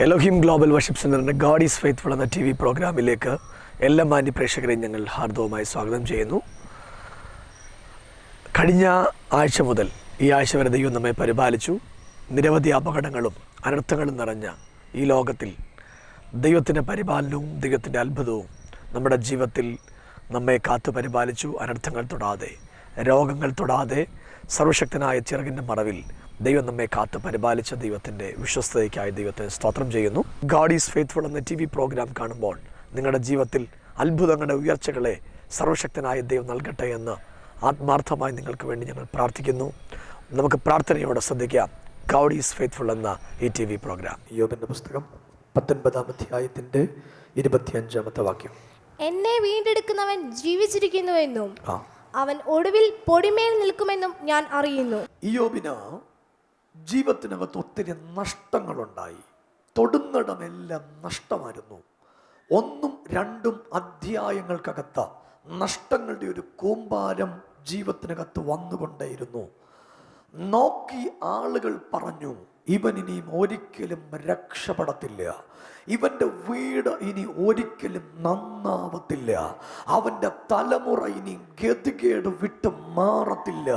Elohim global worship സെൻ്ററിൻ്റെ god is faithful എന്ന TV പ്രോഗ്രാമിലേക്ക് എല്ലാ മാന്യ പ്രേക്ഷകരെയും ഞങ്ങൾ ഹാർദവമായി സ്വാഗതം ചെയ്യുന്നു. കഴിഞ്ഞ ആഴ്ച മുതൽ ഈ ആഴ്ച വരെ ദൈവം നമ്മെ പരിപാലിച്ചു. നിരവധി അപകടങ്ങളും അനർത്ഥങ്ങളും നിറഞ്ഞ ഈ ലോകത്തിൽ ദൈവത്തിൻ്റെ പരിപാലനവും ദൈവത്തിൻ്റെ അത്ഭുതവും നമ്മുടെ ജീവിതത്തിൽ നമ്മെ കാത്തു പരിപാലിച്ചു. അനർത്ഥങ്ങൾ തൊടാതെ, രോഗങ്ങൾ തൊടാതെ, സർവശക്തനായ ചിറകിൻ്റെ മറവിൽ ദൈവം നമ്മെ കാത്ത് പരിപാലിച്ച ദൈവത്തിൻ്റെ വിശ്വസ്തതയ്ക്കായി ദൈവത്തെ സ്തോത്രം ചെയ്യുന്നു. ഗാഡ് ഈസ് ഫെയ്ത്ത്ഫുൾ എന്ന TV പ്രോഗ്രാം കാണുമ്പോൾ നിങ്ങളുടെ ജീവിതത്തിൽ അത്ഭുതങ്ങളുടെ ഉയർച്ചകളെ സർവശക്തനായ ദൈവം നൽകട്ടെ എന്ന് ആത്മാർത്ഥമായി നിങ്ങൾക്ക് വേണ്ടി ഞങ്ങൾ പ്രാർത്ഥിക്കുന്നു. നമുക്ക് പ്രാർത്ഥനയോടെ ശ്രദ്ധിക്കാം ഗാഡ് ഈസ് ഫെയ്ത്ത്ഫുൾ എന്ന ഈ TV പ്രോഗ്രാം. യോബിൻ്റെ പുസ്തകം 19-ാം അധ്യായത്തിൻ്റെ 25-ാമത്തെ വാക്യം. എന്നെ വീണ്ടെടുക്കുന്നവൻ ജീവിച്ചിരിക്കുന്നുവെന്നും അവൻ ഒടുവിൽ പൊടിമേൽ നിൽക്കുമെന്നും ഞാൻ അറിയുന്നു. യോബിന് ജീവിതത്തിനകത്ത് ഒത്തിരി നഷ്ടങ്ങളുണ്ടായി. തൊടുന്നിടമെല്ലാം നഷ്ടമായിരുന്നു. 1-2 അധ്യായങ്ങൾക്കകത്ത് നഷ്ടങ്ങളുടെ ഒരു കൂമ്പാരം ജീവിതത്തിനകത്ത് വന്നുകൊണ്ടേയിരുന്നു. നോക്കി ആളുകൾ പറഞ്ഞു, ഇവൻ ഇനിയും ഒരിക്കലും രക്ഷപ്പെടത്തില്ല, ഇവൻ്റെ വീട് ഇനി ഒരിക്കലും നന്നാവത്തില്ല, അവൻ്റെ തലമുറ ഇനി ഗതികേട് വിട്ട് മാറത്തില്ല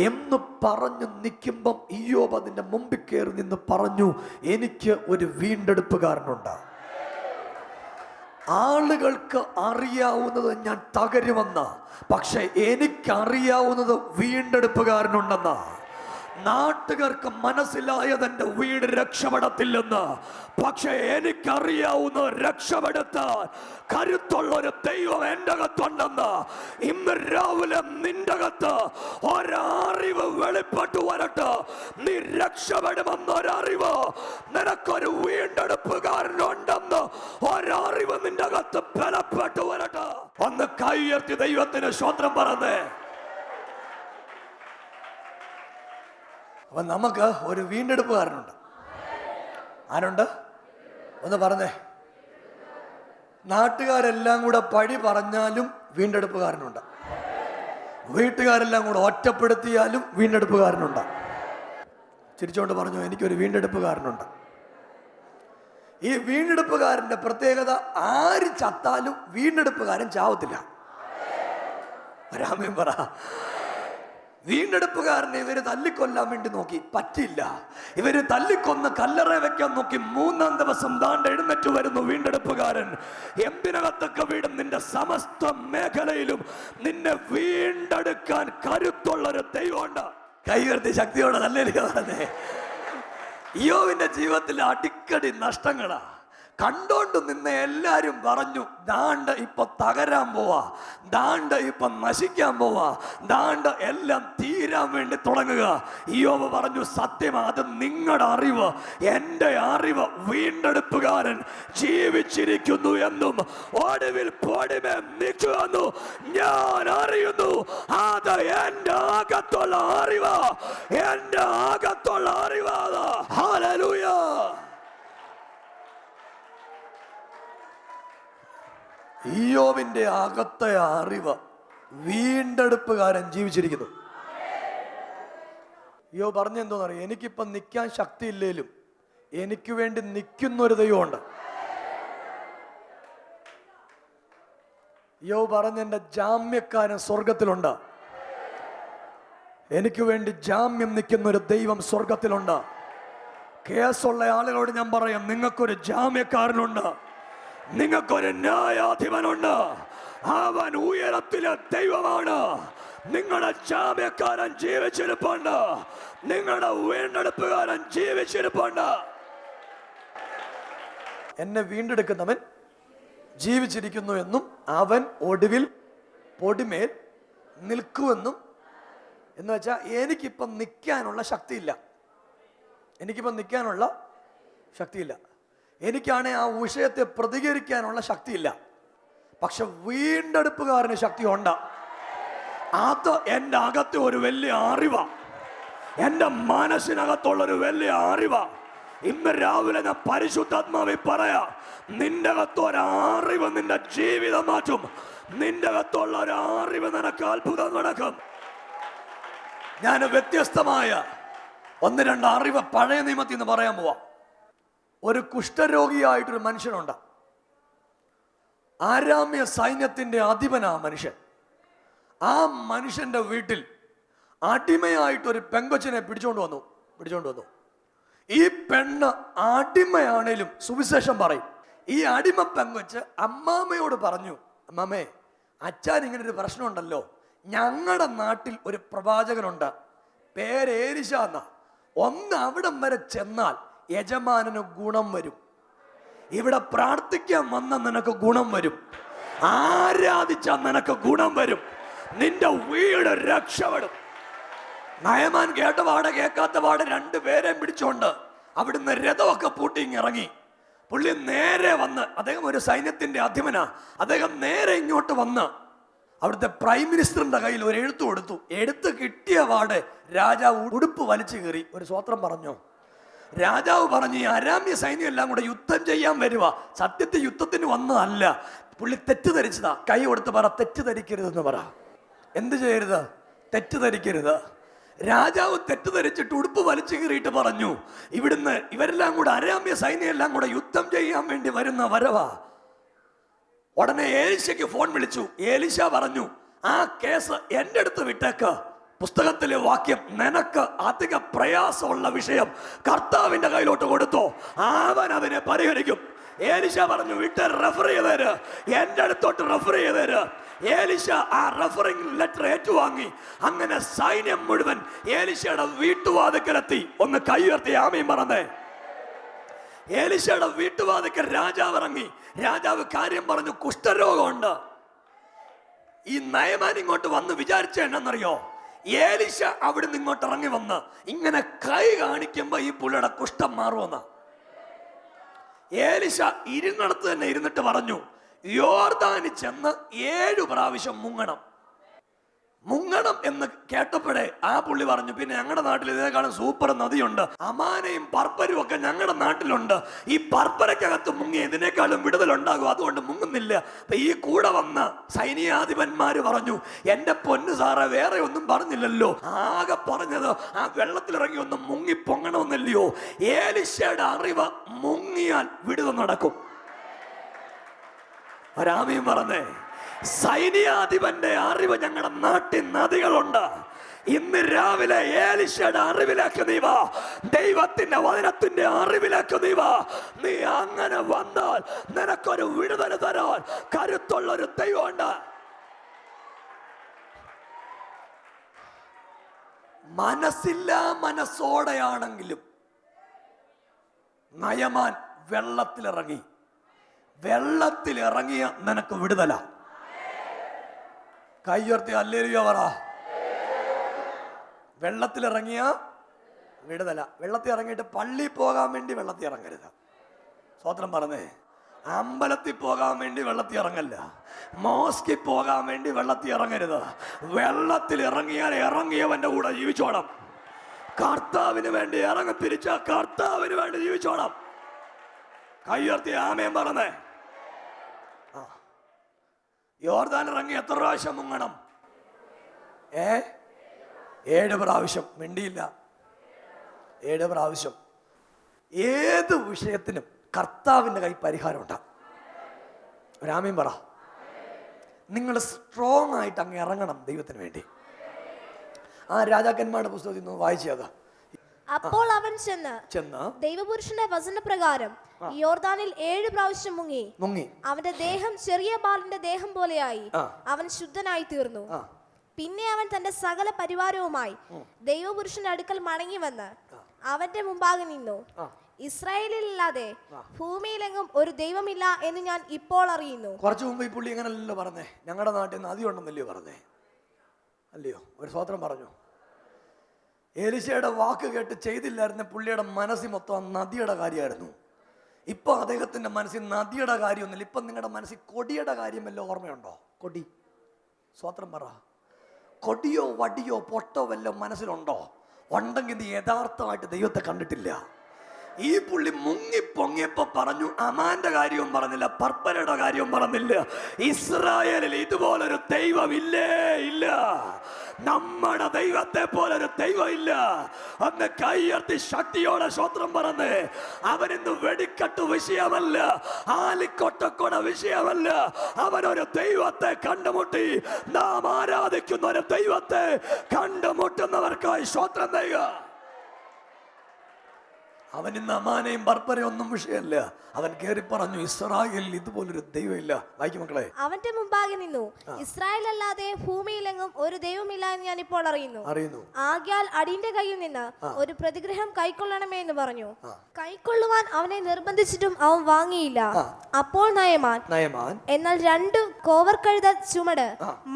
എന്ന് പറഞ്ഞു നിൽക്കുമ്പം ഇയ്യോബ് അതിൻ്റെ മുമ്പിൽ കയറി നിന്ന് പറഞ്ഞു, എനിക്ക് ഒരു വീണ്ടെടുപ്പുകാരനുണ്ട്. ആളുകൾക്ക് അറിയാവുന്നത് ഞാൻ തകരുമെന്ന, പക്ഷെ എനിക്കറിയാവുന്നത് വീണ്ടെടുപ്പുകാരനുണ്ടെന്ന. നാട്ടുകാർക്ക് മനസ്സിലായതെന്റെ വീട് രക്ഷപ്പെടത്തില്ലെന്ന്, പക്ഷെ എനിക്കറിയാവുന്ന രക്ഷപ്പെടുത്താൻ കരുത്തുള്ള ഒരു ദൈവം എൻ്റെ അകത്തുണ്ടെന്ന്. ഇന്ന് രാവിലെ നിന്റെ അകത്ത് ഒരറിവ് വെളിപ്പെട്ടു വരട്ടെ. നീ രക്ഷപ്പെടുമെന്നൊരറിവ്, നിനക്കൊരു വീണ്ടെടുപ്പുകാരനുണ്ടെന്ന് ഒരറിവ് നിന്റെ അകത്ത് ബലപ്പെട്ടു വരട്ടെ. ഒന്ന് കൈ ഉയർത്തി ദൈവത്തിന് സ്തോത്രം പറഞ്ഞേ. അപ്പൊ നമുക്ക് ഒരു വീണ്ടെടുപ്പുകാരനുണ്ട്. ആരുണ്ട്? ഒന്ന് പറഞ്ഞേ. നാട്ടുകാരെല്ലാം കൂടെ പഴി പറഞ്ഞാലും വീണ്ടെടുപ്പുകാരനുണ്ട്. വീട്ടുകാരെല്ലാം കൂടെ ഒറ്റപ്പെടുത്തിയാലും വീണ്ടെടുപ്പുകാരനുണ്ട്. ചിരിച്ചോണ്ട് പറഞ്ഞു, എനിക്കൊരു വീണ്ടെടുപ്പുകാരനുണ്ട്. ഈ വീണ്ടെടുപ്പുകാരൻ്റെ പ്രത്യേകത, ആര് ചത്താലും വീണ്ടെടുപ്പുകാരൻ ചാവത്തില്ല. രാമൻ പറ. വീണ്ടെടുപ്പുകാരനെ ഇവര് തല്ലിക്കൊല്ലാൻ വേണ്ടി നോക്കി, പറ്റില്ല. ഇവര് തല്ലിക്കൊന്ന് കല്ലറ വെക്കാൻ നോക്കി. 3-ാം ദിവസം ദാണ്ട് എഴുന്നേറ്റ് വരുന്നു വീണ്ടെടുപ്പുകാരൻ. എന്തിനകത്തൊക്കെ വീടും നിന്റെ സമസ്ത മേഖലയിലും നിന്നെ വീണ്ടെടുക്കാൻ കരുത്തുള്ളൊരു ദൈവമുണ്ട്. കൈ ഉയർത്തി ശക്തിയോടെ നല്ലൊരു പറഞ്ഞേ. യോബിന്റെ ജീവിതത്തിൽ അടിക്കടി നഷ്ടങ്ങളാ. കണ്ടോണ്ട് നിന്ന് എല്ലാരും പറഞ്ഞു, ദാണ്ട് ഇപ്പൊ തകരാൻ പോവാ, ദാണ്ട് ഇപ്പൊ നശിക്കാൻ പോവാ, ദാണ്ട് എല്ലാം തീരാൻ വേണ്ടി തുടങ്ങുക. യോബ് പറഞ്ഞു, സത്യമാ, അത് നിങ്ങളുടെ അറിവ്. എൻ്റെ അറിവ് വീണ്ടെടുപ്പുകാരൻ ജീവിച്ചിരിക്കുന്നു എന്നും ഒടുവിൽ പൊടിമേ നിൽക്കുന്നു ഞാൻ അറിയുന്നു. അത് എൻ്റെ അകത്തുള്ള അറിവ്, എൻ്റെ അകത്തുള്ള അറിവാണ്. ഹല്ലേലൂയ. ഇയ്യോബിന്റെ അകത്തെ അറിവ്, വീണ്ടെടുപ്പുകാരൻ ജീവിച്ചിരിക്കുന്നു. ഇയ്യോബ് പറഞ്ഞെന്തോന്നറിയാം? എനിക്കിപ്പം നിൽക്കാൻ ശക്തിയില്ലേലും എനിക്ക് വേണ്ടി നിൽക്കുന്നൊരു ദൈവമുണ്ട്. ഇയ്യോബ് പറഞ്ഞെന്റെ ജാമ്യക്കാരൻ സ്വർഗത്തിലുണ്ട്. എനിക്ക് വേണ്ടി ജാമ്യം നിൽക്കുന്നൊരു ദൈവം സ്വർഗത്തിലുണ്ട്. കേസുള്ള ആളുകളോട് ഞാൻ പറയാം, നിങ്ങൾക്കൊരു ജാമ്യക്കാരനുണ്ട്, നിങ്ങൾക്കൊരു ന്യായാധിപനുണ്ട്. അവൻ ഉയരത്തിലെ ദൈവമാണ്. നിങ്ങളുടെ ജാമ്യക്കാരൻ ജീവിച്ചിരിപ്പുണ്ട്, നിങ്ങളുടെ വീണ്ടെടുപ്പുകാരൻ ജീവിച്ചിരിപ്പുണ്ട്. എന്നെ വീണ്ടെടുക്കുന്നവൻ ജീവിച്ചിരിക്കുന്നു എന്നും അവൻ ഒടുവിൽ പൊടിമേൽ നിൽക്കുമെന്നും. എന്ന് വെച്ചാൽ എനിക്കിപ്പം നിൽക്കാനുള്ള ശക്തിയില്ല, എനിക്കിപ്പം നിൽക്കാനുള്ള ശക്തിയില്ല, എനിക്കാണെ ആ വിഷയത്തെ പ്രതികരിക്കാനുള്ള ശക്തിയില്ല, പക്ഷെ വീണ്ടെടുപ്പുകാരന് ശക്തിയുണ്ട്. അത് എൻ്റെ അകത്തെ ഒരു വലിയ അറിവാ, എൻ്റെ മനസ്സിനകത്തുള്ളൊരു വലിയ അറിവാ. ഇന്ന് രാവിലെ ഞാൻ പരിശുദ്ധാത്മാവിൽ പറയാ, നിന്റെ അകത്തൊരറിവ് നിന്റെ ജീവിതം മാറ്റും. നിന്റെ അകത്തുള്ള ഒരറിവ് നിനക്ക് അത്ഭുതം നടക്കും. ഞാൻ വ്യത്യസ്തമായ 1-2 അറിവ് പഴയ നിയമത്തിൽ നിന്ന് പറയാൻ പോവാ. ഒരു കുഷ്ഠരോഗിയായിട്ടൊരു മനുഷ്യനുണ്ട്. ആരാമ്യ സൈന്യത്തിന്റെ അധിപനാ മനുഷ്യൻ. ആ മനുഷ്യന്റെ വീട്ടിൽ അടിമയായിട്ടൊരു പെങ്കൊച്ചിനെ പിടിച്ചോണ്ട് വന്നു. ഈ പെണ്ണ് അടിമയാണേലും സുവിശേഷം പറയും. ഈ അടിമ പെങ്കൊച്ച് അമ്മാമ്മയോട് പറഞ്ഞു, അമ്മാമ്മേ, അച്ഛൻ ഇങ്ങനെ ഒരു പ്രശ്നമുണ്ടല്ലോ, ഞങ്ങളുടെ നാട്ടിൽ ഒരു പ്രവാചകനുണ്ട്, പേര് ഏലിശ എന്നാ. ഒന്ന് അവിടം വരെ ചെന്നാൽ യജമാനന് ഗുണം വരും. ഇവിടെ പ്രാർത്ഥിക്കാൻ വന്ന നിനക്ക് ഗുണം വരും, ആരാധിച്ച നിനക്ക് ഗുണം വരും, നിന്റെ വീട് രക്ഷപ്പെടും. നയമാൻ കേട്ട പാടെ കേൾക്കാത്ത പാടെ രണ്ടുപേരെയും പിടിച്ചോണ്ട് അവിടുന്ന് രഥമൊക്കെ പൂട്ടി ഇറങ്ങി. പുള്ളി നേരെ വന്ന്, അദ്ദേഹം ഒരു സൈന്യത്തിന്റെ അധിപനാ, അദ്ദേഹം നേരെ ഇങ്ങോട്ട് വന്ന് അവിടുത്തെ പ്രൈം മിനിസ്റ്ററിന്റെ കയ്യിൽ ഒരു എഴുത്ത് കൊടുത്തു. എഴുത്ത് കിട്ടിയ പാടെ രാജാവ് ഉടുപ്പ് വലിച്ചു കയറി ഒരു സ്വത്രം പറഞ്ഞു. രാജാവ് പറഞ്ഞു, ഈ അരാമ്യ സൈന്യം എല്ലാം കൂടെ യുദ്ധം ചെയ്യാൻ വരുക, സത്യത്തിൽ യുദ്ധത്തിന് വന്നതല്ല. പുള്ളി തെറ്റിദ്ധരിച്ചതാ. കൈ കൊടുത്ത് പറ, തെറ്റിദ്ധരിക്കരുതെന്ന് പറ. എന്ത് ചെയ്യരുത്? തെറ്റിദ്ധരിക്കരുത്. രാജാവ് തെറ്റിദ്ധരിച്ചിട്ട് ഉടുപ്പ് വലിച്ചു കീറിയിട്ട് പറഞ്ഞു, ഇവിടുന്ന് ഇവരെല്ലാം കൂടെ അരാമ്യ സൈന്യം എല്ലാം കൂടെ യുദ്ധം ചെയ്യാൻ വേണ്ടി വരുന്ന വരവാ. ഉടനെ ഏലിശയ്ക്ക് ഫോൺ വിളിച്ചു. ഏലിശ പറഞ്ഞു, ആ കേസ് എൻ്റെ അടുത്ത് വിട്ടേക്ക്. പുസ്തകത്തിലെ വാക്യം, നിനക്ക് അധിക പ്രയാസമുള്ള വിഷയം കർത്താവിന്റെ കയ്യിലോട്ട് കൊടുത്തോ, അവൻ അതിനെ പരിഹരിക്കും. ഏലിശ പറഞ്ഞു, വിട്ട് റെഫർ ചെയ്തേര്, എൻ്റെ അടുത്തോട്ട് റെഫർ ചെയ്തേര്. ഏലിശ ആ റെഫറിംഗ് ലെറ്റർ ഏറ്റുവാങ്ങി. അങ്ങനെ സൈന്യം മുഴുവൻ ഏലിശയുടെ വീട്ടുവാതിക്കലെത്തി. ഒന്ന് കൈ ഉയർത്തി ആമീൻ പറഞ്ഞേ. ഏലിശയുടെ വീട്ടുവാതിക്കൽ രാജാവ് ഇറങ്ങി. രാജാവ് കാര്യം പറഞ്ഞു, കുഷ്ഠരോഗമുണ്ട്. ഈ നയമാൻ ഇങ്ങോട്ട് വന്ന് വിചാരിച്ച എന്നറിയോ, ഏലിശ അവിടുന്ന് ഇങ്ങോട്ട് ഇറങ്ങി വന്ന് ഇങ്ങനെ കൈ കാണിക്കുമ്പോ ഈ പുള്ളിയുടെ കുഷ്ഠം മാറുമെന്ന്. ഏലിശ ഇരുന്നിടത്ത് തന്നെ ഇരുന്നിട്ട് പറഞ്ഞു, യോർദാനിൽ ചെന്ന് 7 പ്രാവശ്യം മുങ്ങണം എന്ന് കേട്ടപ്പോഴേ ആ പുള്ളി പറഞ്ഞു, പിന്നെ ഞങ്ങളുടെ നാട്ടിൽ ഇതിനേക്കാളും സൂപ്പർ നദിയുണ്ട്, അമാനയും പർപ്പരും ഒക്കെ ഞങ്ങളുടെ നാട്ടിലുണ്ട്. ഈ പർപ്പരക്കകത്ത് മുങ്ങി ഇതിനേക്കാളും വിടുതലുണ്ടാകും, അതുകൊണ്ട് മുങ്ങുന്നില്ല. അപ്പൊ ഈ കൂടെ വന്ന സൈന്യാധിപന്മാര് പറഞ്ഞു, എന്റെ പൊന്നു സാറേ, വേറെ ഒന്നും പറഞ്ഞില്ലല്ലോ, ആകെ പറഞ്ഞത് ആ വെള്ളത്തിലിറങ്ങി ഒന്ന് മുങ്ങി പൊങ്ങണമെന്നല്ലയോ. ഏലിശയുടെ അറിവ്, മുങ്ങിയാൽ വിടുതൽ നടക്കും. ഒരാമയും പറഞ്ഞേ. സൈന്യാധിപന്റെ അറിവ് ഞങ്ങളുടെ നാട്ടിൽ നദികളുണ്ട്. ഇന്ന് രാവിലെ ഏലിശയുടെ അറിവിലേക്ക് നീ വാ, ദൈവത്തിന്റെ വചനത്തിന്റെ അറിവിലേക്ക് നീ വാ. നീ അങ്ങനെ വന്നാൽ നിനക്കൊരു വിടുതൽ തരാൻ കരുത്തുള്ളൊരു ദൈവമുണ്ട്. മനസ്സില്ലാ മനസ്സോടെയാണെങ്കിലും നയമാൻ വെള്ളത്തിലിറങ്ങിയ നിനക്ക് വിടുതല. കൈയുയർത്തി ഹല്ലേലൂയ പറ. വെള്ളത്തിലിറങ്ങിയ വിടുതല. വെള്ളത്തിൽ ഇറങ്ങിയിട്ട് പള്ളി പോകാൻ വേണ്ടി വെള്ളത്തിൽ ഇറങ്ങരുത്. സ്വത്രം പറഞ്ഞേ. അമ്പലത്തിൽ പോകാൻ വേണ്ടി വെള്ളത്തിൽ ഇറങ്ങല്ല, മോസ്കിൽ പോകാൻ വേണ്ടി വെള്ളത്തിൽ ഇറങ്ങരുത്. വെള്ളത്തിൽ ഇറങ്ങിയാൽ ഇറങ്ങിയവന്റെ കൂടെ ജീവിച്ചോണം. കർത്താവിന് വേണ്ടി തിരിച്ച കർത്താവിന് വേണ്ടി ജീവിച്ചോണം. കൈയുയർത്തി ആമേൻ പറഞ്ഞേ. യോർദാൻ ഇറങ്ങി എത്ര പ്രാവശ്യം മുങ്ങണം? 7 പ്രാവശ്യം. മിണ്ടിയില്ല. 7 പ്രാവശ്യം. ഏത് വിഷയത്തിനും കർത്താവിന്റെ കൈ പരിഹാരം ഉണ്ടാകും. ഒരാമീൻ പറ. നിങ്ങൾ സ്ട്രോങ് ആയിട്ട് അങ്ങ് ഇറങ്ങണം ദൈവത്തിന് വേണ്ടി. ആ രാജാക്കന്മാരുടെ പുസ്തകത്തിൽ നിന്ന് വായിച്ചത്. അപ്പോൾ അവൻ ചെന്ന് ദൈവപുരുഷന്റെ വചനപ്രകാരം യോർദാനിൽ 7 പ്രാവശ്യം മുങ്ങി. അവന്റെ ദേഹം ചെറിയ ബാലന്റെ ദേഹം പോലെയായി. അവൻ ശുദ്ധനായി തീർന്നു. പിന്നെ അവൻ തന്റെ സകല പരിവാരവുമായി ദൈവപുരുഷന്റെ അടുക്കൽ മടങ്ങി വന്ന് അവന്റെ മുമ്പാകെ നിന്നു. ഇസ്രായേലിലല്ലാതെ ഭൂമിയിലെങ്ങും ഒരു ദൈവമില്ല എന്ന് ഞാൻ ഇപ്പോൾ അറിയുന്നു. കുറച്ചു മുമ്പ് ഈ പുള്ളി എങ്ങനല്ലോ പറഞ്ഞേ, ഞങ്ങളുടെ നാട്ടിൽ നദി ഉണ്ടെന്നല്ലയോ പറഞ്ഞേ, അല്ലയോ? ഒരു സ്വത്രം പറഞ്ഞു. ഏലിശയുടെ വാക്ക് കേട്ട് ചെയ്തില്ലായിരുന്ന പുള്ളിയുടെ മനസ്സിൽ മൊത്തം നദിയുടെ കാര്യമായിരുന്നു. ഇപ്പൊ അദ്ദേഹത്തിന്റെ മനസ്സിൽ നദിയുടെ കാര്യമൊന്നുമില്ല. ഇപ്പൊ നിങ്ങളുടെ മനസ്സിൽ കൊടിയുടെ കാര്യം വല്ല ഓർമ്മയുണ്ടോ? കൊടി. സ്വത്രം പറ. കൊടിയോ വടിയോ പൊട്ടോ വല്ലോ മനസ്സിലുണ്ടോ? ഉണ്ടെങ്കിൽ നീ യഥാർത്ഥമായിട്ട് ദൈവത്തെ കണ്ടിട്ടില്ല. ഈ പുള്ളി മുങ്ങി പൊങ്ങിയപ്പോ പറഞ്ഞു അമാന്റെ കാര്യവും പറഞ്ഞില്ല, പർപ്പരയുടെ കാര്യവും പറഞ്ഞില്ല. ഇസ്രായേലിൽ ഇതുപോലൊരു ദൈവം ഇല്ലേ ഇല്ല. നമ്മുടെ ദൈവത്തെ പോലൊരു ദൈവം ഇല്ല. അന്ന് കൈയർത്തി ശക്തിയോടെ സ്വത്രം പറഞ്ഞ് അവനിന്ന് വെടിക്കട്ട് വിഷയമല്ല, ആലിക്കൊട്ടക്കൊട വിഷയമല്ല. അവനൊരു ദൈവത്തെ കണ്ടുമുട്ടി. നാം ആരാധിക്കുന്ന ഒരു ദൈവത്തെ കണ്ടുമുട്ടുന്നവർക്കായി സ്വത്രം ചെയ്യുക. അവൻ ഇന്ന് അമാനെയും ബർബരയും ഒന്നും വിഷയമല്ല. അവൻ കയറി പറഞ്ഞു ഇസ്രായേലിൽ ഇതുപോലൊരു ദൈവമില്ല. വായിക്കും മക്കളെ. അവന്റെ മുമ്പാകെ നിന്നു, ഇസ്രായേൽ അല്ലാതെ ഭൂമിയിലെങ്ങും ഒരു ദൈവമില്ല എന്ന് ഞാൻ ഇപ്പോൾ അറിയുന്നു. ആകയാൽ അടിയന്റെ കയ്യിൽ നിന്ന് ഒരു പ്രതിഗ്രഹം കൈക്കൊള്ളണമേ എന്ന് പറഞ്ഞു. കൈക്കൊള്ളുവാൻ അവനെ നിർബന്ധിച്ചിട്ടും അവൻ വാങ്ങിയില്ല. അപ്പോൾ നയമാൻ എന്നാൽ 2 കോവർക്കഴുത ചുമട്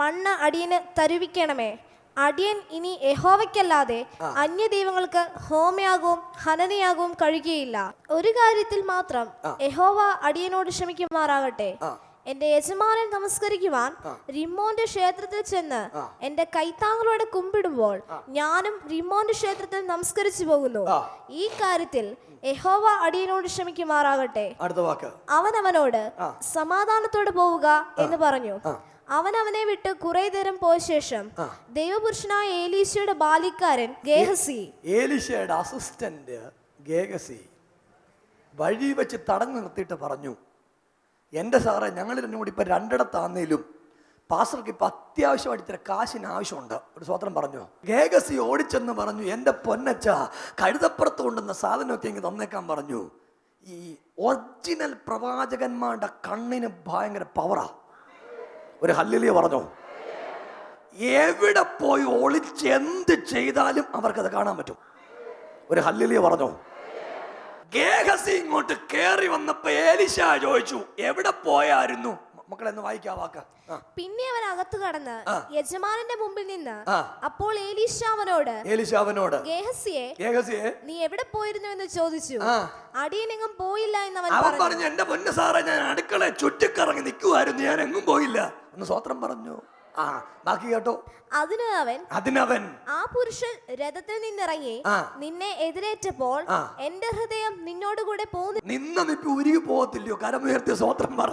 മണ്ണ് അടിയന് തരുവിക്കണമേ. അടിയൻ ഇനി യഹോവയ്ക്കല്ലാതെ അന്യ ദൈവങ്ങൾക്ക് ഹോമയാകവും ഹനനയാകവും കഴിയുകയില്ല. ഒരു കാര്യത്തിൽ മാത്രം യഹോവ അടിയനോട് ക്ഷമിക്കുമാറാകട്ടെ. എന്റെ യജമാനൻ നമസ്കരിക്കുവാൻ റിമ്മോന്റെ ക്ഷേത്രത്തിൽ ചെന്ന് എന്റെ കൈത്താങ്ങളോടെ കുമ്പിടുമ്പോൾ ഞാനും റിമ്മോന്റെ ക്ഷേത്രത്തിൽ നമസ്കരിച്ചു പോകുന്നു. ഈ കാര്യത്തിൽ യഹോവ അടിയനോട് ക്ഷമിക്കുമാറാകട്ടെ. അവൻ അവനോട് സമാധാനത്തോടെ പോവുക എന്ന് പറഞ്ഞു. അവൻ അവനെ വിട്ട് കുറെ നേരം പോയ ശേഷം ദൈവപുരുഷനായ ഏലീശയുടെ ബാലിക്കാരൻ ഗേഹസി, ഏലീശയുടെ അസിസ്റ്റന്റ് ഗേഹസി വഴി വെച്ച് തടഞ്ഞു നിർത്തിയിട്ട് പറഞ്ഞു, എൻ്റെ സാറേ, ഞങ്ങൾ രണ്ടും കൂടി ഇപ്പം 2 പാസ്റ്റർക്ക് ഇപ്പം അത്യാവശ്യമായിട്ട് ഇത്ര കാശിന് ആവശ്യമുണ്ട്. ഒരു സ്വത്രം പറഞ്ഞു. ഗേഹസി ഓടിച്ചെന്ന് പറഞ്ഞു, എൻ്റെ പൊന്നച്ച കഴുതപ്പുറത്ത് കൊണ്ടുവന്ന സാധനമൊക്കെ ഇങ്ങ് തന്നേക്കാൻ പറഞ്ഞു. ഈ ഒറിജിനൽ പ്രവാചകന്മാരുടെ കണ്ണിന് ഭയങ്കര പവറാ. ഒരു ഹല്ലേലൂയ പറഞ്ഞോ. എവിടെ പോയി ഒളിച്ച് എന്ത് ചെയ്താലും അവർക്കത് കാണാൻ പറ്റും. ഒരു ഹല്ലേലൂയ പറഞ്ഞോ. ഗേഹസി ഇങ്ങോട്ട് കേറി വന്നപ്പോ ഏലീശ ചോദിച്ചു, എവിടെ പോയായിരുന്നു? മക്കളെന്ന് വായിക്കാവാക്ക. പിന്നെ അവൻ അകത്ത് കടന്ന് യജമാനന്റെ മുമ്പിൽ നിന്ന് അപ്പോൾ ഏലീശ അവനോട് ഗേഹസിയെ നീ എവിടെ പോയിരുന്നു എന്ന് ചോദിച്ചു. അടിയനെങ്ങും പോയില്ല എന്ന് അവൻ പറഞ്ഞു. എന്റെ പൊന്നു സാറേ, ഞാൻ അടുക്കള ചുറ്റിക്കറങ്ങി നിൽക്കുമായിരുന്നു, ഞാൻ എങ്ങും പോയില്ല എന്ന് സ്വത്രം പറഞ്ഞു. ബാക്കി കേട്ടോ. അതിനവൻ ആ പുരുഷൻ രഥത്തിൽ നിന്നിറങ്ങി നിന്നെ എതിരേറ്റപ്പോൾ എന്റെ ഹൃദയം നിന്നോടുകൂടെ നിന്നിപ്പോ ഉരുകി പോകത്തില്ലയോ? കരമുയർത്തിയ സ്വത്രം പറ.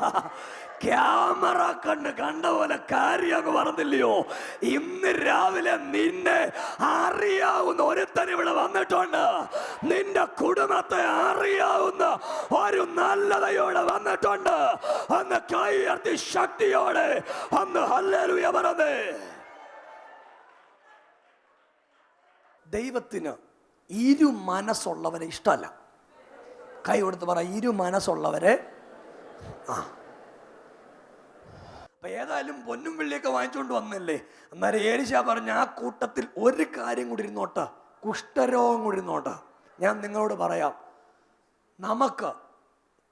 ക്യാമറ കണ്ട പോലെ കാര്യമൊക്കെ പറഞ്ഞില്ലയോ? ഇന്ന് രാവിലെ നിന്നെ അറിയാവുന്ന ഒരുത്തൻ ഇവിടെ വന്നിട്ടുണ്ട്. നിന്റെ കുടുംബത്തെ അറിയാവുന്ന ഒരു നല്ലതയോടെ വന്നിട്ടുണ്ട്. അന്ന് കൈയർത്തി ശക്തിയോടെ അന്ന് ഹല്ലേലൂയ പറഞ്ഞേ. ദൈവത്തിന് മനസ്സുള്ളവരെ ഇഷ്ടമല്ല. കൈ കൊടുത്ത് പറ, മനസ്സുള്ളവരെ. അപ്പൊ ഏതായാലും പൊന്നും വെള്ളിയൊക്കെ വാങ്ങിച്ചുകൊണ്ട് വന്നില്ലേ. അന്നേരം ഏലീശ പറഞ്ഞു, ആ കൂട്ടത്തിൽ ഒരു കാര്യം കൂടി ഇരുന്നോട്ടെ, കുഷ്ഠരോഗം കൂടി ഇരുന്നോട്ടെ. ഞാൻ നിങ്ങളോട് പറയാം, നമുക്ക്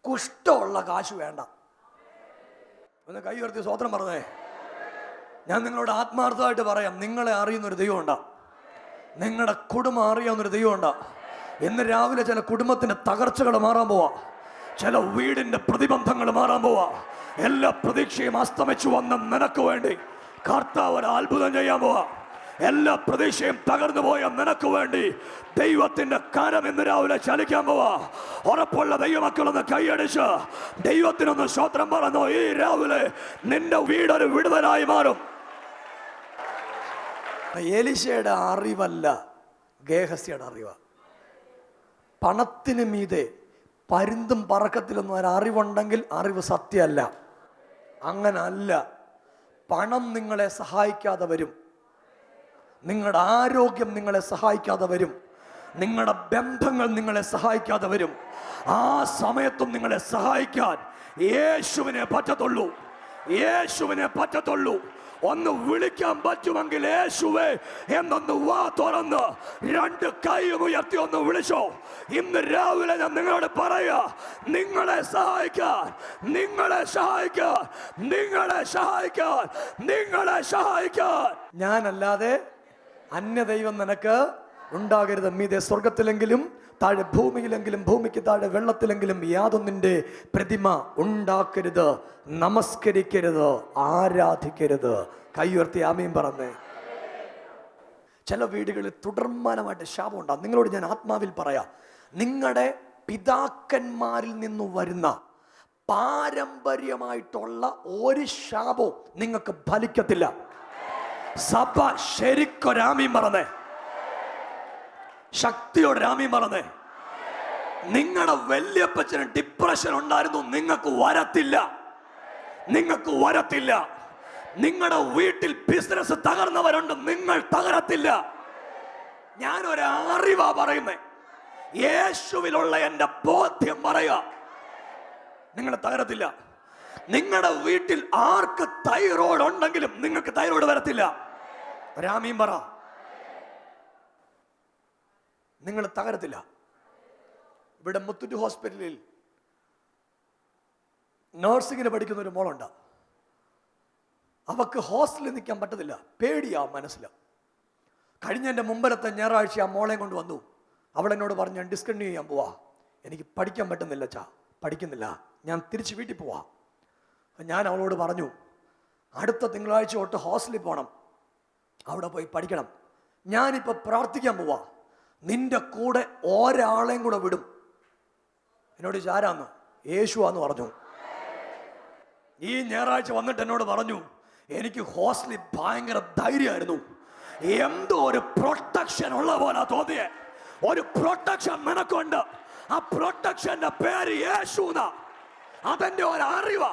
കുഷ്ഠമുള്ള കാശ് വേണ്ട. ഒന്ന് കൈ ഉയർത്തി സ്വത്രം പറഞ്ഞേ. ഞാൻ നിങ്ങളോട് ആത്മാർത്ഥമായിട്ട് പറയാം, നിങ്ങളെ അറിയുന്നൊരു ദൈവമുണ്ട്, നിങ്ങളുടെ കുടുംബം അറിയാവുന്നൊരു ദൈവമുണ്ട്. ഇന്ന് രാവിലെ ചില കുടുംബത്തിന്റെ തകർച്ചകൾ മാറാൻ പോവാ, ചില വീടിന്റെ പ്രതിബന്ധങ്ങൾ മാറാൻ പോവാ. എല്ലാ പ്രതീക്ഷയും അസ്തമിച്ചു വന്ന നിനക്ക് വേണ്ടി കർത്താവ് ഒരു അത്ഭുതം ചെയ്യാൻ പോവാ. എല്ലാ പ്രതീക്ഷയും തകർന്നു പോയ നിനക്ക് വേണ്ടി ദൈവത്തിന്റെ കരം ഇന്ന് രാവിലെ ചലിക്കാൻ പോവാ. ഉറപ്പുള്ള ദൈവമക്കളൊന്ന് കൈയടിച്ച് ദൈവത്തിനൊന്ന് സ്തോത്രം പറഞ്ഞു. ഈ രാവിലെ നിന്റെ വീടൊരു വിടുതലായി മാറും. ഏലീശയുടെ അറിവല്ല, ഗേഹസിയുടെ അറിവ. പണത്തിന് മീതെ പരുന്തും പറക്കത്തിലൊന്നും ഒരു അറിവുണ്ടെങ്കിൽ അറിവ് സത്യമല്ല. അങ്ങനല്ല. പണം നിങ്ങളെ സഹായിക്കാതെ വരും, നിങ്ങളുടെ ആരോഗ്യം നിങ്ങളെ സഹായിക്കാതെ വരും, നിങ്ങളുടെ ബന്ധങ്ങൾ നിങ്ങളെ സഹായിക്കാതെ വരും. ആ സമയത്തും നിങ്ങളെ സഹായിക്കാൻ യേശുവിനെ പറ്റത്തുള്ളൂ, യേശുവിനെ പറ്റത്തുള്ളൂ. ഒന്ന് വിളിക്കാൻ പറ്റുമെങ്കിൽ യേശുവേ എന്നൊന്ന് വാ തുറന്ന് 2 കൈയും ഉയർത്തി ഒന്ന് വിളിച്ചോ. ഇന്ന് രാവിലെ ഞാൻ നിങ്ങളോട് പറയാ, നിങ്ങളെ സഹായിക്കാൻ, നിങ്ങളെ സഹായിക്കാൻ, നിങ്ങളെ സഹായിക്കാൻ, നിങ്ങളെ സഹായിക്കാൻ ഞാനല്ലാതെ അന്യ ദൈവം നിനക്ക് ഉണ്ടാകരുത്. മീതെ സ്വർഗത്തിലെങ്കിലും താഴെ ഭൂമിയിലെങ്കിലും ഭൂമിക്ക് താഴെ വെള്ളത്തിലെങ്കിലും യാതൊന്നിൻ്റെ പ്രതിമ ഉണ്ടാക്കരുത്, നമസ്കരിക്കരുത്, ആരാധിക്കരുത്. കൈയുയർത്തി ആമീൻ പറഞ്ഞേ. ചില വീടുകളിൽ തുടർമാനമായിട്ട് ശാപം ഉണ്ടാകും. നിങ്ങളോട് ഞാൻ ആത്മാവിൽ പറയാം, നിങ്ങളുടെ പിതാക്കന്മാരിൽ നിന്ന് വരുന്ന പാരമ്പര്യമായിട്ടുള്ള ഒരു ശാപവും നിങ്ങൾക്ക് ഫലിക്കത്തില്ല. സഭ ശരിക്കൊരാമീൻ പറഞ്ഞേ, ശക്തിയോടെ രാമീൻ പറഞ്ഞേ. നിങ്ങളുടെ വല്യപ്പച്ചന് ഡിപ്രഷൻ ഉണ്ടായിരുന്നു, നിങ്ങൾക്ക് വരത്തില്ല, നിങ്ങൾക്ക് വരത്തില്ല. നിങ്ങളുടെ വീട്ടിൽ ബിസിനസ് തകർന്നവരുണ്ട്, നിങ്ങൾ തകരത്തില്ല. ഞാനൊരു അറിവാ പറയുന്നേ, യേശുവിലുള്ള എൻ്റെ ബോധ്യം പറയുക, നിങ്ങൾ തകരത്തില്ല. നിങ്ങളുടെ വീട്ടിൽ ആർക്ക് തൈറോയ്ഡ് ഉണ്ടെങ്കിലും നിങ്ങൾക്ക് തൈറോയ്ഡ് വരത്തില്ല. രാമീൻ പറ, നിങ്ങൾ തകരത്തില്ല. ഇവിടെ മുത്തൂറ്റ് ഹോസ്പിറ്റലിൽ നഴ്സിങ്ങിന് പഠിക്കുന്ന ഒരു മോളുണ്ട്. അവക്ക് ഹോസ്റ്റലിൽ നിൽക്കാൻ പറ്റത്തില്ല, പേടിയാ മനസ്സിലാ. കഴിഞ്ഞ എൻ്റെ മുമ്പലത്തെ ഞായറാഴ്ച ആ മോളെ കൊണ്ട് വന്നു. അവൾ എന്നോട് പറഞ്ഞു, ഞാൻ ഡിസ്കണ്ടിന്യൂ ചെയ്യാൻ പോവാ, എനിക്ക് പഠിക്കാൻ പറ്റുന്നില്ല ചാ, പഠിക്കുന്നില്ല, ഞാൻ തിരിച്ച് വീട്ടിൽ പോവാ. ഞാൻ അവളോട് പറഞ്ഞു, അടുത്ത തിങ്കളാഴ്ച തൊട്ട് ഹോസ്റ്റലിൽ പോകണം, അവിടെ പോയി പഠിക്കണം. ഞാനിപ്പോൾ പ്രാർത്ഥിക്കാൻ പോവാ, നിന്റെ കൂടെ ഒരാളെയും കൂടെ വിടും. എന്നോട് ആരാന്ന്? യേശുവാന്ന് പറഞ്ഞു. ഈ ഞായറാഴ്ച വന്നിട്ട് എന്നോട് പറഞ്ഞു, എനിക്ക് ഹോസ്റ്റലിൽ ഭയങ്കര ധൈര്യമായിരുന്നു, എന്തോ ഒരു പ്രൊട്ടക്ഷൻ ഉള്ള പോലെ തോന്നിയേ. ഒരു പ്രൊട്ടക്ഷൻ നിനക്കുണ്ട്, ആ പ്രൊട്ടക്ഷന്റെ പേര് യേശു. അതെന്റെ ഒരു അറിവാ.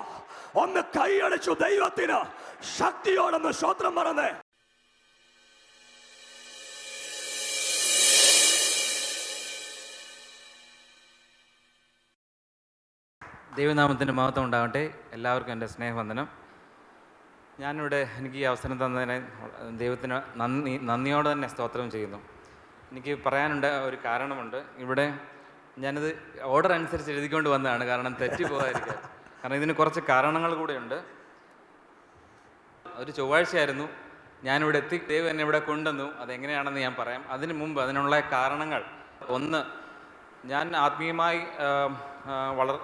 ഒന്ന് കൈയടിച്ചു ദൈവത്തിന് ശക്തിയോടൊന്ന് സ്തോത്രം പറഞ്ഞേ. ദൈവനാമത്തിൻ്റെ മഹത്വം ഉണ്ടാകട്ടെ. എല്ലാവർക്കും എൻ്റെ സ്നേഹവന്ദനം. ഞാനിവിടെ എനിക്ക് ഈ അവസരം തന്നതിന് ദൈവത്തിന് നന്ദിയോടെ തന്നെ സ്തോത്രം ചെയ്യുന്നു. എനിക്ക് പറയാനുണ്ട് ഒരു കാരണമുണ്ട്. ഇവിടെ ഞാനിത് ഓർഡർ അനുസരിച്ച് എഴുതിക്കൊണ്ട് വന്നതാണ്, കാരണം തെറ്റി പോകാതിരിക്കാൻ. കാരണം ഇതിന് കുറച്ച് കാരണങ്ങൾ കൂടെയുണ്ട്. ഒരു ചൊവ്വാഴ്ചയായിരുന്നു ഞാനിവിടെ എത്തി, ദൈവം എന്നെ ഇവിടെ കൊണ്ടുവന്നു. അതെങ്ങനെയാണെന്ന് ഞാൻ പറയാം. അതിന് മുമ്പ് അതിനുള്ള കാരണങ്ങൾ, ഒന്ന്, ഞാൻ ആത്മീയമായി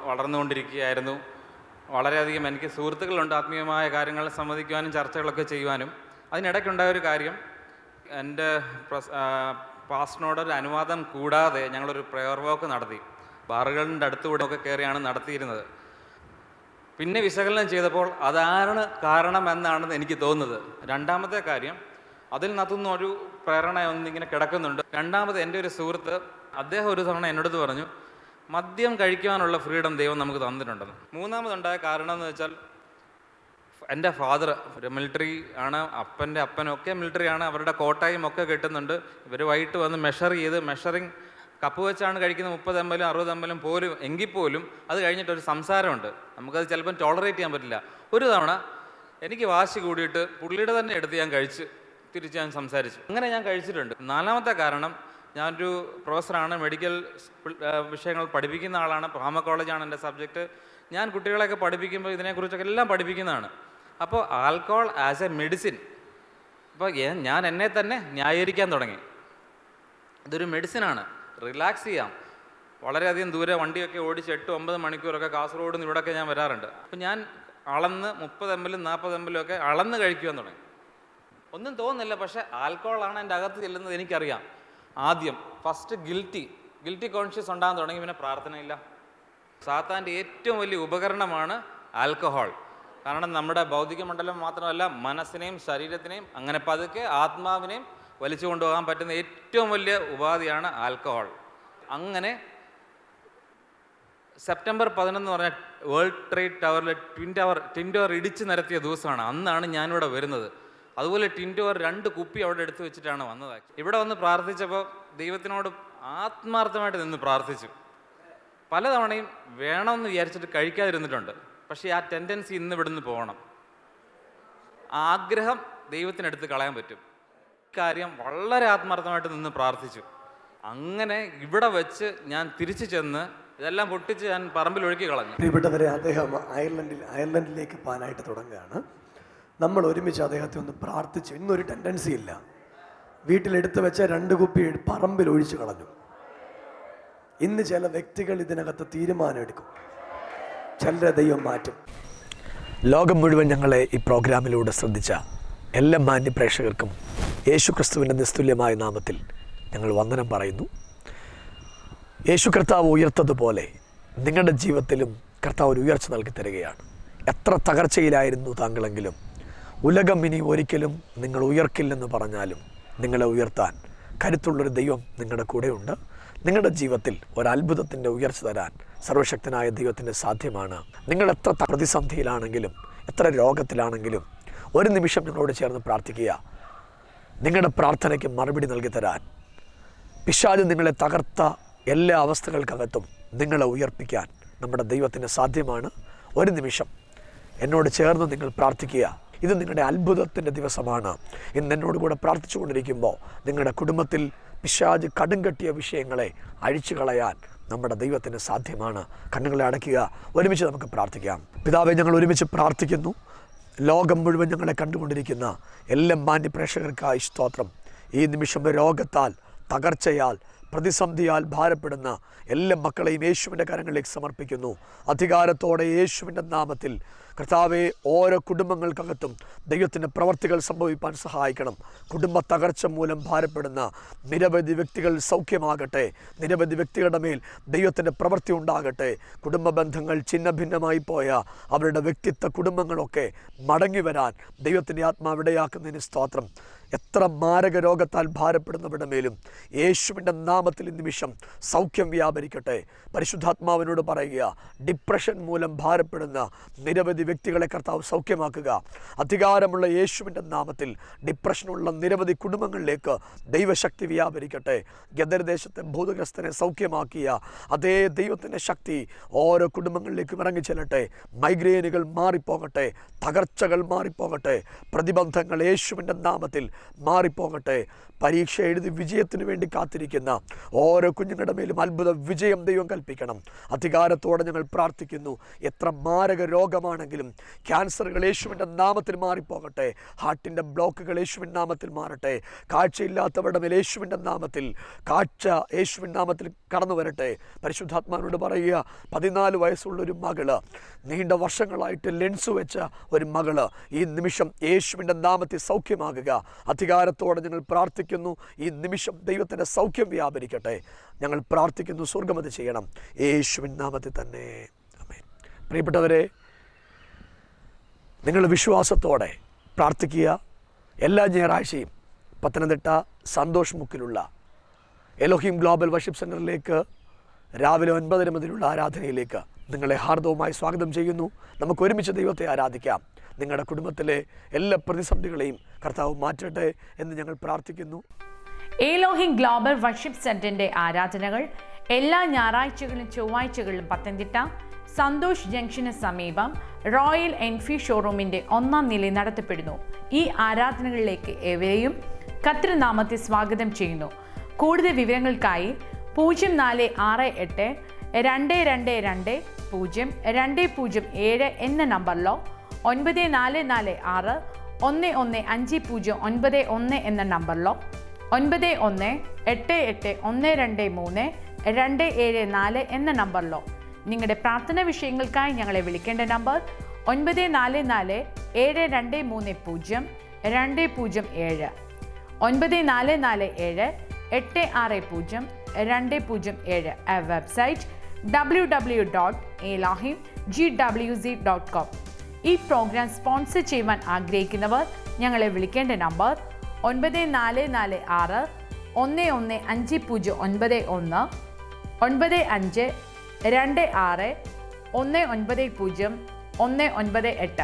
വളർന്നുകൊണ്ടിരിക്കുകയായിരുന്നു. വളരെയധികം എനിക്ക് സുഹൃത്തുക്കളുണ്ട്, ആത്മീയമായ കാര്യങ്ങൾ സംവദിക്കുവാനും ചർച്ചകളൊക്കെ ചെയ്യുവാനും. അതിനിടയ്ക്കുണ്ടായ ഒരു കാര്യം, എൻ്റെ പാസ്റ്ററിനോട് ഒരു അനുവാദം കൂടാതെ ഞങ്ങളൊരു പ്രെയർ വാക്ക് നടത്തി. ബാറുകളുടെ അടുത്തുകൂടെ ഒക്കെ കയറിയാണ് നടത്തിയിരുന്നത്. പിന്നെ വിശകലനം ചെയ്തപ്പോൾ അതാണ് കാരണം എന്നാണെന്ന് എനിക്ക് തോന്നുന്നത്. രണ്ടാമത്തെ കാര്യം, അതിൽ നിന്നൊന്നും ഒരു പ്രേരണ ഒന്നിങ്ങനെ കിടക്കുന്നുണ്ട്. രണ്ടാമത്, എൻ്റെ ഒരു സുഹൃത്ത്, അദ്ദേഹം ഒരു തവണ എന്നോട് പറഞ്ഞു, മദ്യം കഴിക്കുവാനുള്ള ഫ്രീഡം ദൈവം നമുക്ക് തന്നിട്ടുണ്ടെന്ന്. മൂന്നാമതുണ്ടായ കാരണം എന്ന് വെച്ചാൽ, എൻ്റെ ഫാദർ ഒരു മിലിറ്ററി ആണ്, അപ്പൻ്റെ അപ്പനൊക്കെ മിലിറ്ററി ആണ്, അവരുടെ കോട്ടായും ഒക്കെ കിട്ടുന്നുണ്ട്. ഇവർ വൈകിട്ട് വന്ന് മെഷറിങ് കപ്പ് വെച്ചാണ് കഴിക്കുന്നത്, 30 ml 60 ml പോലും. എങ്കിൽ പോലും അത് കഴിഞ്ഞിട്ടൊരു സംസാരമുണ്ട്, നമുക്കത് ചിലപ്പം ടോളറേറ്റ് ചെയ്യാൻ പറ്റില്ല. ഒരു തവണ എനിക്ക് വാശി കൂടിയിട്ട് പുള്ളിയുടെ തന്നെ എടുത്ത് ഞാൻ കഴിച്ച് തിരിച്ച് ഞാൻ സംസാരിച്ചു. അങ്ങനെ ഞാൻ കഴിച്ചിട്ടുണ്ട്. നാലാമത്തെ കാരണം, ഞാനൊരു പ്രൊഫസറാണ്, മെഡിക്കൽ വിഷയങ്ങൾ പഠിപ്പിക്കുന്ന ആളാണ്, ഫാർമക്കോളജിയാണ് എൻ്റെ സബ്ജക്റ്റ്. ഞാൻ കുട്ടികളെയൊക്കെ പഠിപ്പിക്കുമ്പോൾ ഇതിനെക്കുറിച്ചൊക്കെ എല്ലാം പഠിപ്പിക്കുന്നതാണ്. അപ്പോൾ ആൽക്കഹോൾ ആസ് എ മെഡിസിൻ, അപ്പോൾ ഞാൻ എന്നെ തന്നെ ന്യായീകരിക്കാൻ തുടങ്ങി. ഇതൊരു മെഡിസിനാണ്, റിലാക്സ് ചെയ്യാം. വളരെയധികം ദൂരെ വണ്ടിയൊക്കെ ഓടിച്ച് 8-9 മണിക്കൂറൊക്കെ കാസർഗോഡ് നിന്ന് ഇവിടെയൊക്കെ ഞാൻ വരാറുണ്ട്. അപ്പോൾ ഞാൻ അളന്ന് 30 ml 40 ml ഒക്കെ അളന്ന് കഴിക്കുവാൻ തുടങ്ങി. ഒന്നും തോന്നുന്നില്ല, പക്ഷേ ആൽക്കഹോളാണ് എൻ്റെ അകത്ത് ചെല്ലുന്നത് എനിക്കറിയാം. ആദ്യം ഫസ്റ്റ് ഗിൽറ്റി കോൺഷ്യസ് ഉണ്ടാകാൻ തുടങ്ങി. പിന്നെ പ്രാർത്ഥനയില്ല. സാത്താൻ്റെ ഏറ്റവും വലിയ ഉപകരണമാണ് ആൽക്കഹോൾ. കാരണം നമ്മുടെ ഭൗതിക മണ്ഡലം മാത്രമല്ല, മനസ്സിനെയും ശരീരത്തിനെയും അങ്ങനെ പതുക്കെ ആത്മാവിനെയും വലിച്ചു കൊണ്ടുപോകാൻ പറ്റുന്ന ഏറ്റവും വലിയ ഉപാധിയാണ് ആൽക്കഹോൾ. അങ്ങനെ സെപ്റ്റംബർ 11 എന്ന് പറഞ്ഞാൽ വേൾഡ് ട്രേഡ് ടവറിൽ ട്വിൻ ടവർ ഇടിച്ചു നിരത്തിയ ദിവസമാണ്. അന്നാണ് ഞാനിവിടെ വരുന്നത്. അതുപോലെ ട്വിൻ ടവർ 2 കുപ്പി അവിടെ എടുത്തു വെച്ചിട്ടാണ് വന്നത്. ഇവിടെ വന്ന് പ്രാർത്ഥിച്ചപ്പോൾ ദൈവത്തിനോട് ആത്മാർത്ഥമായിട്ട് നിന്ന് പ്രാർത്ഥിച്ചു. പലതവണയും വേണമെന്ന് വിചാരിച്ചിട്ട് കഴിക്കാതിരുന്നിട്ടുണ്ട്. പക്ഷേ ആ ടെൻഡൻസി ഇന്ന് ഇവിടുന്ന് പോകണം, ആഗ്രഹം ദൈവത്തിനടുത്ത് കളയാൻ പറ്റും. കാര്യം വളരെ ആത്മാർത്ഥമായിട്ട് നിന്ന് പ്രാർത്ഥിച്ചു. അങ്ങനെ ഇവിടെ വെച്ച് ഞാൻ തിരിച്ചു ചെന്ന് ഇതെല്ലാം പൊട്ടിച്ച് ഞാൻ പറമ്പിൽ ഒഴുക്കി കളഞ്ഞു. പ്രിയപ്പെട്ടവരെ, അദ്ദേഹം അയർലൻഡിലേക്ക് പോകാനായിട്ട് തുടങ്ങുകയാണ്. നമ്മൾ ഒരുമിച്ച് അദ്ദേഹത്തെ ഒന്ന് പ്രാർത്ഥിച്ചു. ഇന്നൊരു ടെൻഡൻസി ഇല്ല. വീട്ടിലെടുത്ത് വെച്ച 2 കുപ്പി പറമ്പിൽ ഒഴിച്ചു കളഞ്ഞു. ഇന്ന് ചില വ്യക്തികൾ ഇതിനകത്ത് തീരുമാനം എടുക്കും, ചിലരെ ദൈവം മാറ്റും. ലോകം മുഴുവൻ ഞങ്ങളെ ഈ പ്രോഗ്രാമിലൂടെ ശ്രദ്ധിച്ച എല്ലാ മാന്യ പ്രേക്ഷകർക്കും യേശു ക്രിസ്തുവിൻ്റെ നിസ്തുല്യമായ നാമത്തിൽ ഞങ്ങൾ വന്ദനം പറയുന്നു. യേശു കർത്താവ് ഉയർത്തതുപോലെ നിങ്ങളുടെ ജീവിതത്തിലും കർത്താവ് ഒരു ഉയർച്ച നൽകി തരികയാണ്. എത്ര തകർച്ചയിലായിരുന്നു താങ്കളെങ്കിലും ഉലകം ഇനി ഒരിക്കലും നിങ്ങൾ ഉയർക്കില്ലെന്ന് പറഞ്ഞാലും നിങ്ങളെ ഉയർത്താൻ കരുത്തുള്ളൊരു ദൈവം നിങ്ങളുടെ കൂടെയുണ്ട്. നിങ്ങളുടെ ജീവിതത്തിൽ ഒരത്ഭുതത്തിൻ്റെ ഉയർച്ച തരാൻ സർവശക്തനായ ദൈവത്തിന് സാധ്യമാണ്. നിങ്ങൾ എത്ര പ്രതിസന്ധിയിലാണെങ്കിലും എത്ര രോഗത്തിലാണെങ്കിലും ഒരു നിമിഷം നിങ്ങളോട് ചേർന്ന് പ്രാർത്ഥിക്കുക. നിങ്ങളുടെ പ്രാർത്ഥനയ്ക്ക് മറുപടി നൽകി തരാൻ പിശാച് നിങ്ങളെ തകർത്ത എല്ലാ അവസ്ഥകൾക്കകത്തും നിങ്ങളെ ഉയർപ്പിക്കാൻ നമ്മുടെ ദൈവത്തിന് സാധ്യമാണ്. ഒരു നിമിഷം എന്നോട് ചേർന്ന് നിങ്ങൾ പ്രാർത്ഥിക്കുക. ഇത് നിങ്ങളുടെ അത്ഭുതത്തിൻ്റെ ദിവസമാണ്. ഇന്ന് എന്നോട് കൂടെ പ്രാർത്ഥിച്ചു കൊണ്ടിരിക്കുമ്പോൾ നിങ്ങളുടെ കുടുംബത്തിൽ പിശാച് കടുംകെട്ടിയ വിഷയങ്ങളെ അഴിച്ചു കളയാൻ നമ്മുടെ ദൈവത്തിന് സാധ്യമാണ്. കണ്ണുകളെ അടയ്ക്കുക. ഒരുമിച്ച് നമുക്ക് പ്രാർത്ഥിക്കാം. പിതാവേ, ഞങ്ങൾ ഒരുമിച്ച് പ്രാർത്ഥിക്കുന്നു. ലോകം മുഴുവൻ ഞങ്ങളെ കണ്ടുകൊണ്ടിരിക്കുന്ന എല്ലാ മാന്യ പ്രേക്ഷകർക്കായി സ്തോത്രം. ഈ നിമിഷം രോഗത്താൽ, തകർച്ചയാൽ, പ്രതിസന്ധിയാൽ ഭാരപ്പെടുന്ന എല്ലാ മക്കളെയും യേശുവിൻ്റെ കരങ്ങളിലേക്ക് സമർപ്പിക്കുന്നു. അധികാരത്തോടെ യേശുവിൻ്റെ നാമത്തിൽ കർത്താവെ, ഓരോ കുടുംബങ്ങൾക്കകത്തും ദൈവത്തിൻ്റെ പ്രവർത്തികൾ സംഭവിപ്പാൻ സഹായിക്കണം. കുടുംബ തകർച്ച മൂലം ഭാരപ്പെടുന്ന നിരവധി വ്യക്തികൾ സൗഖ്യമാകട്ടെ. നിരവധി വ്യക്തികളുടെ മേൽ ദൈവത്തിൻ്റെ പ്രവൃത്തി ഉണ്ടാകട്ടെ. കുടുംബ ബന്ധങ്ങൾ ഛിന്ന ഭിന്നമായി പോയ അവരുടെ വ്യക്തിത്വ കുടുംബങ്ങളൊക്കെ മടങ്ങി വരാൻ ദൈവത്തിൻ്റെ ആത്മാവ് ഇടയാക്കുന്നതിന് സ്തോത്രം. എത്ര മാരക രോഗത്താൽ ഭാരപ്പെടുന്നവരുടെ മേലും യേശുവിൻ്റെ നാമത്തിൽ ഈ നിമിഷം സൗഖ്യം വ്യാപരിക്കട്ടെ. പരിശുദ്ധാത്മാവിനോട് പറയുക, ഡിപ്രഷൻ മൂലം ഭാരപ്പെടുന്ന നിരവധി വ്യക്തികളെ കർത്താവ് സൗഖ്യമാക്കുക. അധികാരമുള്ള യേശുവിൻ്റെ നാമത്തിൽ ഡിപ്രഷനുള്ള നിരവധി കുടുംബങ്ങളിലേക്ക് ദൈവശക്തി വ്യാപരിക്കട്ടെ. ഗദർദേശത്തെ ഭൂതഗ്രസ്തനെ സൗഖ്യമാക്കിയ അതേ ദൈവത്തിൻ്റെ ശക്തി ഓരോ കുടുംബങ്ങളിലേക്കും ഇറങ്ങി ചെല്ലട്ടെ. മൈഗ്രെയിനുകൾ മാറിപ്പോകട്ടെ, തകർച്ചകൾ മാറിപ്പോകട്ടെ, പ്രതിബന്ധങ്ങൾ യേശുവിൻ്റെ നാമത്തിൽ മാറിപ്പോകട്ടെ. പരീക്ഷ എഴുതി വിജയത്തിന് വേണ്ടി കാത്തിരിക്കുന്ന ഓരോ കുഞ്ഞുങ്ങളുടെ മേലും അത്ഭുത വിജയം ദൈവം കൽപ്പിക്കണം. അധികാരത്തോടെ ഞങ്ങൾ പ്രാർത്ഥിക്കുന്നു. എത്ര മാരക രോഗമാണെങ്കിലും ക്യാൻസറുകൾ യേശുവിൻ്റെ നാമത്തിൽ മാറിപ്പോകട്ടെ. ഹാർട്ടിൻ്റെ ബ്ലോക്കുകൾ യേശുവിൻ്റെ നാമത്തിൽ മാറട്ടെ. കാഴ്ചയില്ലാത്തവരുടെ മേൽ യേശുവിൻ്റെ നാമത്തിൽ കാഴ്ച യേശുവിൻ്റെ നാമത്തിൽ കടന്നു വരട്ടെ. പരിശുദ്ധാത്മാവിനോട് പറയുക, 14 വയസ്സുള്ളൊരു മകള്, നീണ്ട വർഷങ്ങളായിട്ട് ലെൻസ് വെച്ച ഒരു മകള് ഈ നിമിഷം യേശുവിൻ്റെ നാമത്തിൽ സൗഖ്യമാകുക. അധികാരത്തോടെ ഞങ്ങൾ പ്രാർത്ഥിക്കുന്നു. ഈ നിമിഷം ദൈവത്തിൻ്റെ സൗഖ്യം വ്യാപരിക്കട്ടെ. ഞങ്ങൾ പ്രാർത്ഥിക്കുന്നു. സ്വർഗ്ഗം അത് ചെയ്യണം യേശുവിൻ നാമത്തിൽ തന്നെ. ആമേൻ. പ്രിയപ്പെട്ടവരെ, നിങ്ങൾ വിശ്വാസത്തോടെ പ്രാർത്ഥിക്കുക. എല്ലാ ഞായറാഴ്ചയും പത്തനംതിട്ട സന്തോഷ് മുക്കിലുള്ള എലോഹിം ഗ്ലോബൽ വർഷിപ്പ് സെൻ്ററിലേക്ക് രാവിലെ 9:30 മുതലുള്ള ആരാധനയിലേക്ക് നിങ്ങളെ ഹാർദവുമായി സ്വാഗതം ചെയ്യുന്നു. നമുക്ക് ഒരുമിച്ച് ദൈവത്തെ ആരാധിക്കാം. നിങ്ങളുടെ കുടുംബത്തിലെ എല്ലാ പ്രതിസന്ധികളെയും കർത്താവ് മാറ്റട്ടെ എന്ന് ഞങ്ങൾ പ്രാർത്ഥിക്കുന്നു. എലോഹിം ഗ്ലോബൽ വർഷിപ്പ് സെന്ററിന്റെ ആരാധനകൾ എല്ലാ ഞായറാഴ്ചകളിലും ചൊവ്വാഴ്ചകളിലും പത്തനംതിട്ട സന്തോഷ് ജംഗ്ഷന് സമീപം റോയൽ എൻഫീൽഡ് ഷോറൂമിന്റെ 1ാം നിലയിൽ നടത്തപ്പെടുന്നു. ഈ ആരാധനകളിലേക്ക് ഏവരെയും കർത്തൃനാമത്തിൽ സ്വാഗതം ചെയ്യുന്നു. കൂടുതൽ വിവരങ്ങൾക്കായി 0422220207 എന്ന നമ്പറിലോ 9446115091 എന്ന നമ്പറിലോ 9188123274 എന്ന നമ്പറിലോ നിങ്ങളുടെ പ്രാർത്ഥന വിഷയങ്ങൾക്കായി ഞങ്ങളെ വിളിക്കേണ്ട നമ്പർ 9447230207 9447860207. Our website www.elahimgwz.com. ഈ പ്രോഗ്രാം സ്പോൺസർ ചെയ്യുവാൻ ആഗ്രഹിക്കുന്നവർ ഞങ്ങളെ വിളിക്കേണ്ട നമ്പർ 9446115091 9526190198.